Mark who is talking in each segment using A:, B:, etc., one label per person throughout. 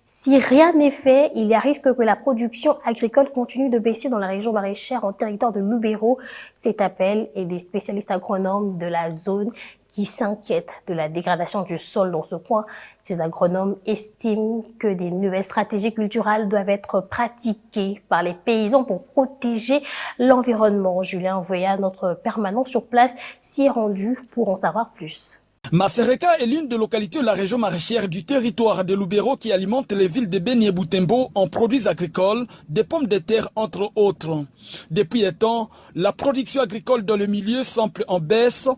A: Si rien n'est fait, il y a risque que la production agricole continue de baisser dans la région maraîchère en territoire de Lubero. Cet appel est des spécialistes agronomes de la zone qui s'inquiètent de la dégradation du sol dans ce coin. Ces agronomes estiment que des nouvelles stratégies culturelles doivent être pratiquées par les paysans pour protéger l'environnement. Julien Voya, notre permanent sur place, s'y est rendu pour en savoir plus.
B: Masereka est l'une des localités de la région maraîchère du territoire de Lubero qui alimente les villes de Beni et Butembo en produits agricoles, des pommes de terre entre autres. Depuis des temps, la production agricole dans le milieu semble en baisse,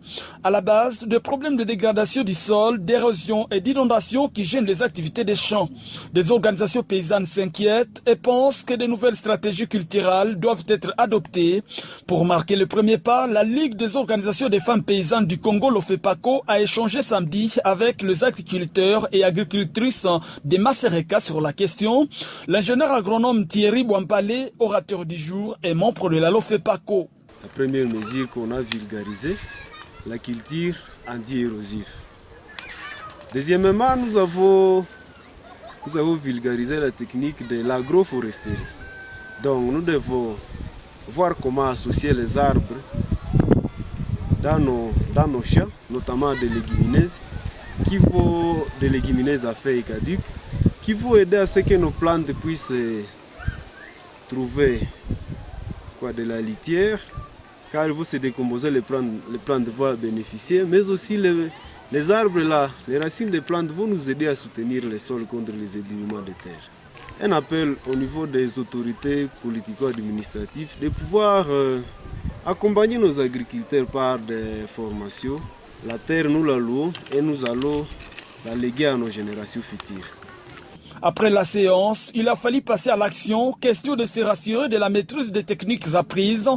B: à la base de problèmes de dégradation du sol, d'érosion et d'inondation qui gênent les activités des champs. Des organisations paysannes s'inquiètent et pensent que de nouvelles stratégies culturelles doivent être adoptées. Pour marquer le premier pas, la Ligue des organisations des femmes paysannes du Congo, l'OFEPACO, a échangé samedi avec les agriculteurs et agricultrices de Masereka sur la question. L'ingénieur agronome Thierry Bouampalé, orateur du jour, est membre de la LOFEPACO.
C: La première mesure qu'on a vulgarisée, la culture anti-érosive. Deuxièmement, nous avons vulgarisé la technique de l'agroforesterie. Donc nous devons voir comment associer les arbres dans nos champs, notamment des légumineuses, des légumineuses à feuilles caduques, qui vont aider à ce que nos plantes puissent trouver de la litière, car ils vont se décomposer, les plantes vont bénéficier, mais aussi les arbres là, les racines des plantes vont nous aider à soutenir les sols contre les éboulements de terre. Un appel au niveau des autorités politico-administratives de pouvoir accompagner nos agriculteurs par des formations. La terre, nous la louons et nous allons la léguer à nos générations futures.
B: Après la séance, il a fallu passer à l'action, question de se rassurer de la maîtrise des techniques apprises.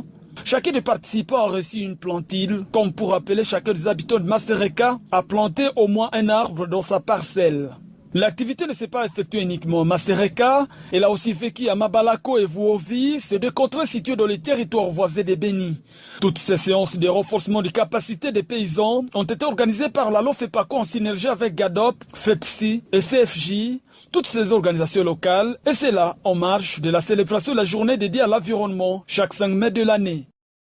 B: Chacun des participants a reçu une plantille, comme pour appeler chacun des habitants de Masereka à planter au moins un arbre dans sa parcelle. L'activité ne s'est pas effectuée uniquement à Masereka, elle a aussi vécu à Mabalako et Vuovi, ces deux contrées situées dans les territoires voisins de Beni. Toutes ces séances de renforcement des capacités des paysans ont été organisées par la LOFEPACO en synergie avec GADOP, FEPSI et CFJ, toutes ces organisations locales, et c'est là en marge de la célébration de la journée dédiée à l'environnement chaque 5 mai de l'année.